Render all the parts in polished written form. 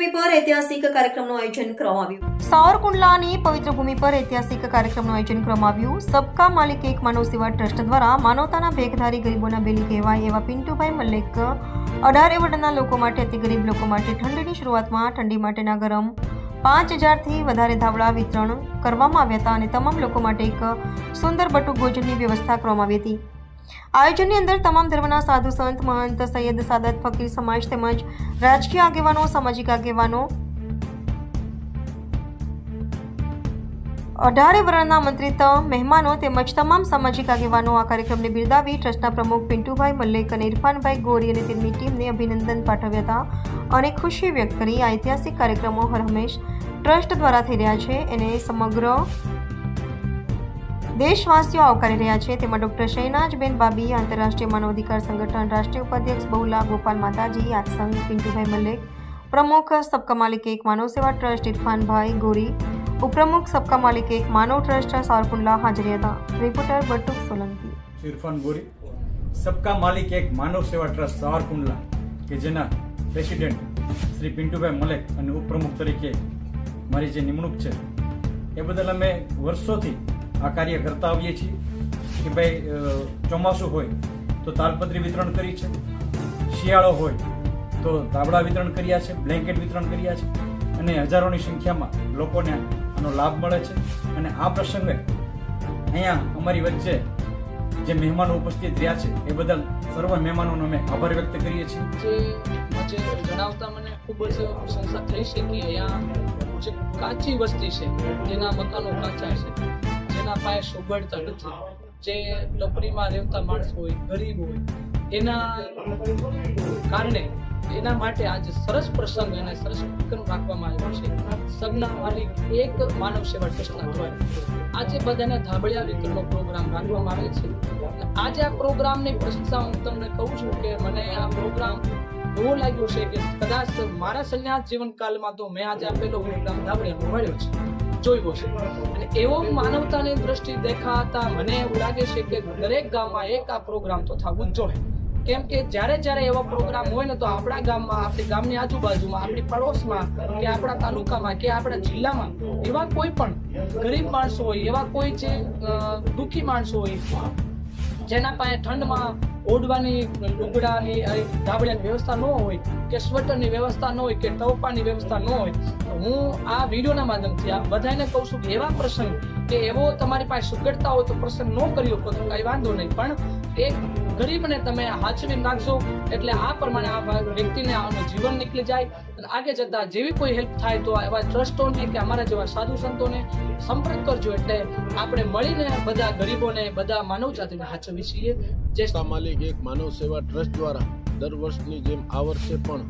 ભૂમિ પર ઐતિહાસિક કાર્યક્રમનું આયોજન કરવામાં આવ્યું। સાવરકુંડલાની પવિત્ર ભૂમિ પર ઐતિહાસિક કાર્યક્રમનું આયોજન કરવામાં આવ્યું। સબકા માલિક એક માનવ સેવા ટ્રસ્ટ દ્વારા માનવતાના ભેખધારી ગરીબોના બેલી કહેવાય એવા પિન્ટુભાઈ મલેક 18 વર્ષના લોકો માટે અતિ ગરીબ લોકો માટે ઠંડીની શરૂઆતમાં ઠંડી માટેના ગરમ 5000થી વધારે ધાબળા વિતરણ કરવામાં આવ્યા હતા અને તમામ લોકો માટે એક સુંદર બટુક ભોજનની વ્યવસ્થા કરવામાં આવી હતી। આયોજનની અંદર તમામ ધર્મના સાધુ સંત મહંત સૈયદ સાદત ફકીર સમાજ તેમજ રાજકીય આગેવાનો સામાજિક આગેવાનો 18 વર્ષના આમંત્રિત મહેમાનો તેમજ તમામ સામાજિક આગેવાનો આ કાર્યક્રમને બિરદાવી ટ્રસ્ટના પ્રમુખ પિન્ટુભાઈ મલ્લેક અને ઇરફાનભાઈ ગોરી અને તેમની ટીમને અભિનંદન પાઠવ્યા હતા અને ખુશી વ્યક્ત કરી આ ઐતિહાસિક કાર્યક્રમો હરહંમેશ ટ્રસ્ટ દ્વારા થઈ રહ્યા છે અને સમગ્ર દેશવાસીઓ આવકારી રહ્યા છે। તેમાં ડોક્ટર શહેનાજબેન બાબી, આંતરરાષ્ટ્રીય માનવ અધિકાર સંગઠન રાષ્ટ્રીય ઉપાધ્યક્ષ બહુલા ગોપાલ માતાજી, યાદસંઘ પિન્ટુભાઈ મલ્લેક, પ્રમુખ સબકા માલિક એક માનવ સેવા ટ્રસ્ટ ઇરફાનભાઈ ગોરી, ઉપપ્રમુખ સબકા માલિક એક માનવ ટ્રસ્ટ સાવરકુંડલા હાજર હતા। રિપોર્ટર બટુક સોલંકી। ઇરફાન ગોરી, સબકા માલિક એક માનવ સેવા ટ્રસ્ટ સાવરકુંડલા કે જેના પ્રેસિડેન્ટ શ્રી પિન્ટુભાઈ મલેક અને ઉપપ્રમુખ તરીકે મારી જે નિમણૂક છે એ બદલ અમે વર્ષોથી આ કાર્ય કરતા આવીએ છીએ કે ભાઈ ચોમાસું હોય તો તાલપત્રી વિતરણ કરી છે, શિયાળો હોય તો ધાબળા વિતરણ કર્યા છે, બ્લેન્કેટ વિતરણ કર્યા છે અને હજારોની સંખ્યામાં લોકોને આનો લાભ મળે છે। અને આ પ્રસંગે અહીંયા અમારી વચ્ચે જે મહેમાનો ઉપસ્થિત રહ્યા છે એ બદલ સર્વ મહેમાનોનો અમે આભાર વ્યક્ત કરીએ છીએ। જે જણાવતા મને ખૂબ જ પ્રશંસા થઈ છે કે અહીંયા જે કાચી વસ્તી છે, જેના મકાનો કાચા છે, જેના પાસે સુગડતા નથી, જે ટપરીમાં રહેતા માણસ હોય, ગરીબ હોય, એના કારણે એના માટે આજે સરસ પ્રસંગ અને સરસ કાર્યક્રમ રાખવામાં આવ્યો છે સબના માલિક એક માનવ સેવા ટ્રસ્ટના દ્વારા। આજે બધાને ધાબળિયા વિતરણનો પ્રોગ્રામ રાખવામાં આવે છે। આજે આ પ્રોગ્રામની પ્રશંસા હું તમને કહું છું કે મને આ પ્રોગ્રામ એવો લાગ્યો છે કે કદાચ મારા સંન્યાસ જીવનકાળમાં તો મેં આજે આપેલો પ્રોગ્રામ ધાબળિયાનો મળ્યો છે, જોયો છે અને એવો માનવતાની દ્રષ્ટિ દેખાતા મને એવું લાગે છે કે દરેક ગામમાં એક આ પ્રોગ્રામ તો થવું જ જોઈએ। કેમ કે જ્યારે એવા પ્રોગ્રામ હોય ને તો આપણા ગામમાં, આપણી ગામની આજુબાજુમાં, આપણી પડોશમાં કે આપણા તાલુકામાં કે આપણા જિલ્લામાં એવા કોઈ પણ ગરીબ માણસો હોય, એવા કોઈ જે દુઃખી માણસો હોય જેના પાસે ઠંડમાં ઓઢવાની, લુગડાની, ધાબળિયાની વ્યવસ્થા ન હોય કે સ્વેટરની વ્યવસ્થા ન હોય કે ટોપાની વ્યવસ્થા ન હોય, હું આ વિડીયોના માધ્યમથી આ બધાને કહું છું કે એવા પ્રસંગ કે એવો તમારી પાસે સુગડતા હોય તો પ્રસંગ ન કર્યો તો કઈ વાંધો નહીં, પણ એક ગરીબને તમે હાચવી નાખશો એટલે આ પ્રમાણે આ વ્યક્તિને આનું જીવન નીકળી જાય અને આગળ જતા જેવી કોઈ હેલ્પ થાય તો એવા ટ્રસ્ટોને કે અમારા જેવા સાધુ સંતોને સંપર્ક કરજો એટલે આપણે મળીને બધા ગરીબોને, બધા માનવ જાતિને હાચવી છીએ। જે માલિક એક માનવ સેવા ટ્રસ્ટ દ્વારા દર વર્ષની જેમ આ વર્ષે પણ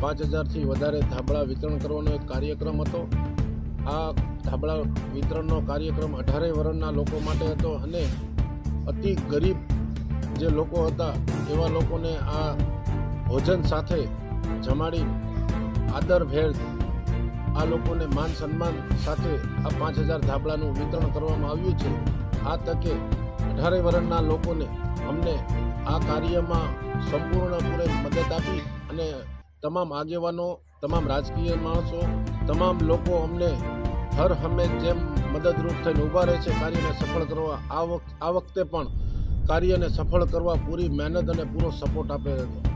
5000થી વધારે ધાબળા વિતરણ કરવાનો એક કાર્યક્રમ હતો। આ ધાબળા વિતરણનો કાર્યક્રમ 18 વર્ષના લોકો માટે હતો અને અતિ ગરીબ જે લોકો હતા એવા લોકોને આ ભોજન સાથે જમાડી આદરભેર આ લોકોને માન સન્માન સાથે આ 5000 ધાબળાનું વિતરણ કરવામાં આવ્યું છે। આ તકે 18 વર્ષના લોકોને અમને આ કાર્યમાં સંપૂર્ણપણે મદદ આપી અને તમામ આગેવાનો, તમામ રાજકીય માણસો, તમામ લોકો અમને હર હંમેશ જેમ મદદરૂપ થઈને ઊભા રહે છે કાર્યને સફળ કરવા। આ વખતે પણ કાર્યને સફળ કરવા પૂરી મહેનત અને પૂરો સપોર્ટ આપે હતો।